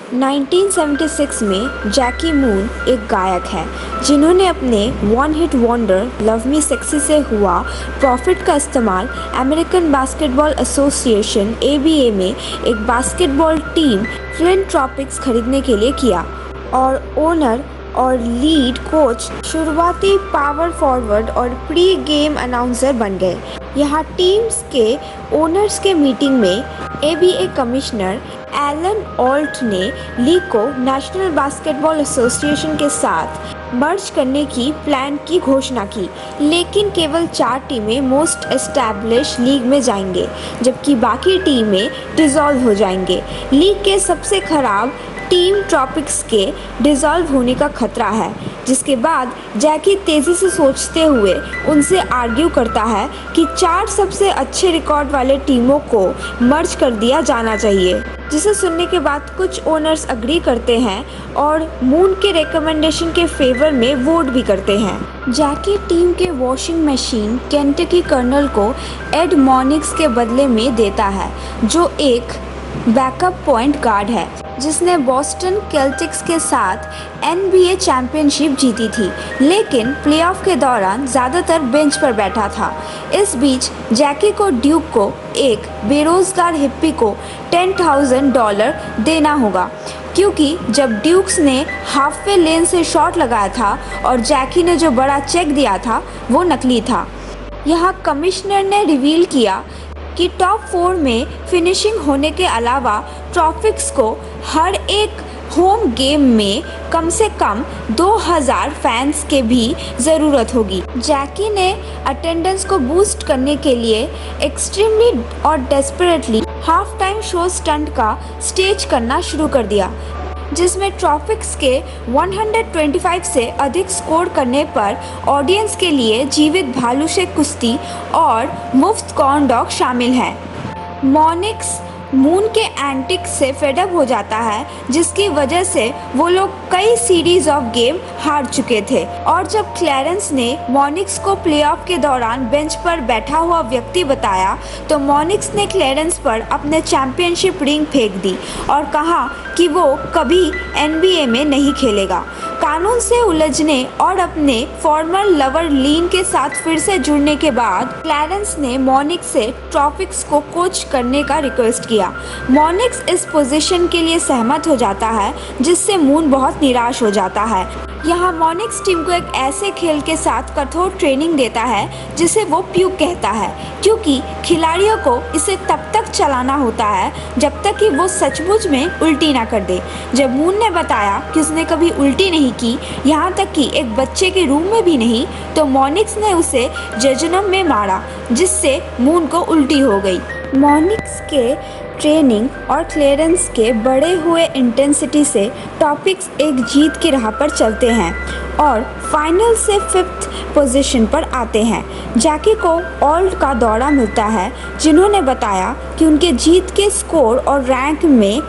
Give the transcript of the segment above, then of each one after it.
1976 में जैकी मून एक गायक है जिन्होंने अपने one hit wonder love me sexy से हुआ प्रॉफिट का इस्तेमाल अमेरिकन बास्केटबॉल एसोसिएशन ABA में एक बास्केटबॉल टीम फ्लिंट ट्रॉपिक्स खरीदने के लिए किया और ओनर और लीड कोच शुरुआती पावर फॉरवर्ड और प्री गेम अनाउंसर बन गए। यहाँ टीम्स के ओनर्स के मीटिंग में ABA कमिश्नर एलन ऑल्ट ने लीग को नेशनल बास्केटबॉल एसोसिएशन के साथ मर्ज करने की प्लान की घोषणा की, लेकिन केवल 4 टीमें मोस्ट एस्टैब्लिश लीग में जाएंगे जबकि बाकी टीमें डिसॉल्व हो जाएंगे। लीग के सबसे खराब टीम ट्रॉपिक्स के डिसॉल्व होने का खतरा है, जिसके बाद जैकी तेज़ी से सोचते हुए उनसे आर्ग्यू करता है कि 4 सबसे अच्छे रिकॉर्ड वाले टीमों को मर्ज कर दिया जाना चाहिए, जिसे सुनने के बाद कुछ ओनर्स अग्री करते हैं और मून के रिकमेंडेशन के फेवर में वोट भी करते हैं। जैकी टीम के वॉशिंग मशीन केंटकी कर्नल को एड मॉनिक्स के बदले में देता है, जो एक बैकअप पॉइंट गार्ड है जिसने बॉस्टन केल्टिक्स के साथ NBA चैंपियनशिप जीती थी, लेकिन प्लेऑफ के दौरान ज़्यादातर बेंच पर बैठा था। इस बीच जैकी को ड्यूक को एक बेरोज़गार हिप्पी को $10,000 देना होगा, क्योंकि जब ड्यूक्स ने हाफवे लेन से शॉट लगाया था और जैकी ने जो बड़ा चेक दिया था वो नकली था। यहाँ कमिश्नर ने रिवील किया कि टॉप 4 में फिनिशिंग होने के अलावा ट्रॉपिक्स को हर एक होम गेम में कम से कम 2000 फैंस के भी ज़रूरत होगी। जैकी ने अटेंडेंस को बूस्ट करने के लिए एक्सट्रीमली और desperately half time show stunt का स्टेज करना शुरू कर दिया, जिसमें ट्रॉपिक्स के 125 से अधिक स्कोर करने पर ऑडियंस के लिए जीवित भालू से कुश्ती और मुफ्त कॉर्न डॉग शामिल है। मॉनिक्स मून के एंटिक्स से फेडअप हो जाता है, जिसकी वजह से वो लोग कई सीरीज ऑफ गेम हार चुके थे, और जब क्लैरेंस ने मॉनिक्स को प्लेऑफ के दौरान बेंच पर बैठा हुआ व्यक्ति बताया तो मॉनिक्स ने क्लैरेंस पर अपने चैंपियनशिप रिंग फेंक दी और कहा कि वो कभी NBA में नहीं खेलेगा। कानून से उलझने और अपने फॉर्मर लवर लीन के साथ फिर से जुड़ने के बाद क्लैरेंस ने मॉनिक्स से ट्रॉपिक्स को कोच करने का रिक्वेस्ट किया। मॉनिक्स इस पोजीशन के लिए सहमत हो जाता है, जिससे मून बहुत निराश हो जाता है। यहाँ मॉनिक्स टीम को एक ऐसे खेल के साथ कठोर ट्रेनिंग देता है जिसे वो प्यूक कहता है, क्योंकि खिलाड़ियों को इसे तब तक चलाना होता है जब तक कि वो सचमुच में उल्टी ना कर दे। जब मून ने बताया कि उसने कभी उल्टी नहीं की, यहाँ तक कि एक बच्चे के रूम में भी नहीं, तो मॉनिक्स ने उसे जजनम में मारा, जिससे मून को उल्टी हो गई। मॉनिक्स के ट्रेनिंग और क्लेरेंस के बढ़े हुए इंटेंसिटी से टॉपिक्स एक जीत की राह पर चलते हैं और फाइनल से 5th पोजीशन पर आते हैं। जैकी को ऑल्ट का दौरा मिलता है, जिन्होंने बताया कि उनके जीत के स्कोर और रैंक में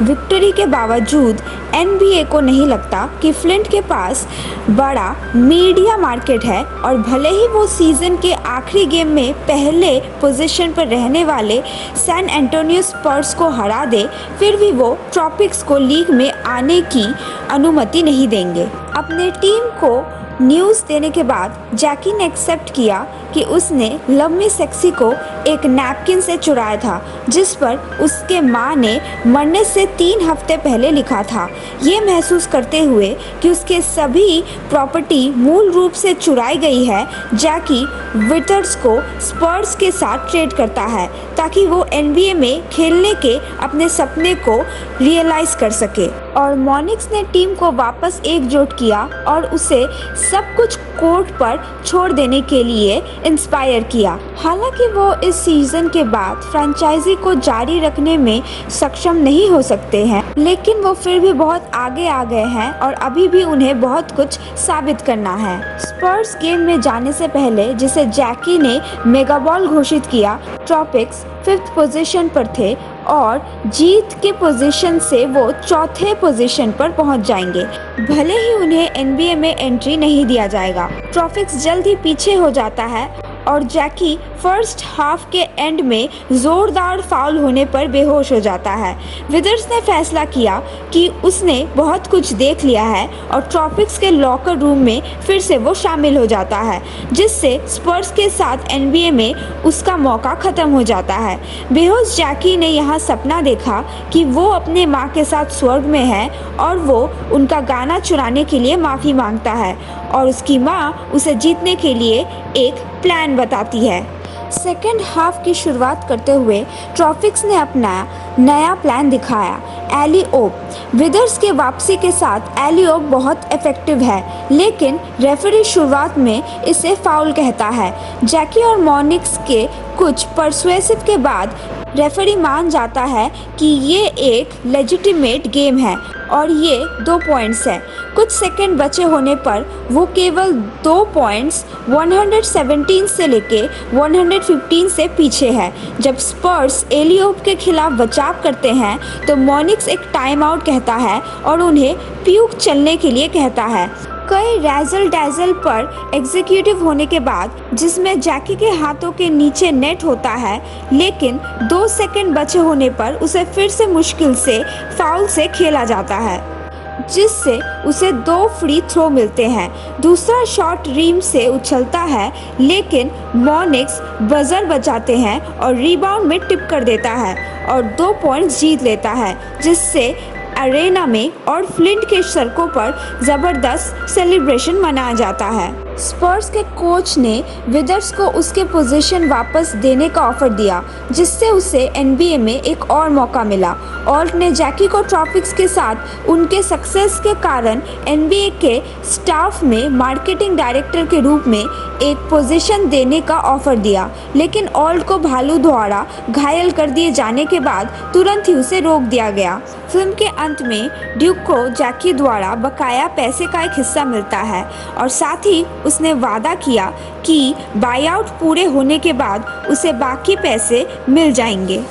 विक्ट्री के बावजूद NBA को नहीं लगता कि फ्लिंट के पास बड़ा मीडिया मार्केट है, और भले ही वो सीज़न के आखिरी गेम में पहले पोजीशन पर रहने वाले सैन एंटोनियो स्पर्स को हरा दे, फिर भी वो ट्रॉपिक्स को लीग में आने की अनुमति नहीं देंगे। अपने टीम को न्यूज़ देने के बाद जैकी ने एक्सेप्ट किया कि उसने लव मी सेक्सी को एक नैपकिन से चुराया था, जिस पर उसके माँ ने मरने से 3 हफ्ते पहले लिखा था। ये महसूस करते हुए कि उसके सभी प्रॉपर्टी मूल रूप से चुराई गई है, जैकी विटर्स को स्पर्स के साथ ट्रेड करता है ताकि वो NBA में खेलने के अपने सपने को रियलाइज़ कर सके, और मॉनिक्स ने टीम को वापस एकजुट किया और उसे सब कुछ कोर्ट पर छोड़ देने के लिए इंस्पायर किया। हालांकि वो इस सीज़न के बाद फ्रेंचाइजी को जारी रखने में सक्षम नहीं हो सकते हैं, लेकिन वो फिर भी बहुत आगे आ गए हैं और अभी भी उन्हें बहुत कुछ साबित करना है। स्पर्स गेम में जाने से पहले, जिसे जैकी ने मेगाबॉल घोषित किया, ट्रॉपिक्स 5th पोजीशन पर थे और जीत के पोजीशन से वो 4थे पोजीशन पर पहुंच जाएंगे। भले ही उन्हें NBA में एंट्री नहीं दिया जाएगा, ट्रॉपिक्स जल्द ही पीछे हो जाता है और जैकी फर्स्ट हाफ के एंड में ज़ोरदार फाउल होने पर बेहोश हो जाता है। विदर्स ने फैसला किया कि उसने बहुत कुछ देख लिया है और ट्रॉपिक्स के लॉकर रूम में फिर से वो शामिल हो जाता है, जिससे स्पर्स के साथ एनबीए में उसका मौका ख़त्म हो जाता है। बेहोश जैकी ने यहाँ सपना देखा कि वो अपने माँ के साथ स्वर्ग में है और वो उनका गाना चुराने के लिए माफ़ी मांगता है और उसकी माँ उसे जीतने के लिए एक प्लान बताती है। सेकेंड हाफ की शुरुआत करते हुए ट्रॉपिक्स ने अपना नया प्लान दिखाया, एली ओप। विदर्स के वापसी के साथ एली ओप बहुत इफेक्टिव है, लेकिन रेफरी शुरुआत में इसे फाउल कहता है। जैकी और मॉनिक्स के कुछ परसुएसिव के बाद रेफरी मान जाता है कि ये एक लेजिटिमेट गेम है और ये 2 पॉइंट्स है। कुछ सेकंड बचे होने पर वो केवल 2 पॉइंट्स 117 से लेके 115 से पीछे है। जब स्पर्स एलियोप के खिलाफ बचाव करते हैं तो मॉनिक्स एक टाइम आउट कहता है और उन्हें प्यूक चलने के लिए कहता है। कई रैजल डैजल पर एग्जीक्यूटिव होने के बाद, जिसमें जैकी के हाथों के नीचे नेट होता है, लेकिन 2 सेकंड बचे होने पर उसे फिर से मुश्किल से फाउल से खेला जाता है, जिससे उसे 2 फ्री थ्रो मिलते हैं। दूसरा शॉट रिम से उछलता है, लेकिन मॉनिक्स बजर बजाते हैं और रिबाउंड में टिप कर देता है और 2 पॉइंट्स जीत लेता है, जिससे अरेना में और फ्लिंट के सड़कों पर ज़बरदस्त सेलिब्रेशन मनाया जाता है। स्पर्स के कोच ने विदर्स को उसके पोजीशन वापस देने का ऑफर दिया, जिससे उसे एनबीए में एक और मौका मिला। ऑल्ट ने जैकी को ट्रॉपिक्स के साथ उनके सक्सेस के कारण एनबीए के स्टाफ में मार्केटिंग डायरेक्टर के रूप में एक पोजीशन देने का ऑफर दिया, लेकिन ऑल्ट को भालू द्वारा घायल कर दिए जाने के बाद तुरंत ही उसे रोक दिया गया। फिल्म के अंत में ड्यूक को जैकी द्वारा बकाया पैसे का एक हिस्सा मिलता है और साथ ही उसने वादा किया कि बाई आउट पूरे होने के बाद उसे बाकी पैसे मिल जाएंगे।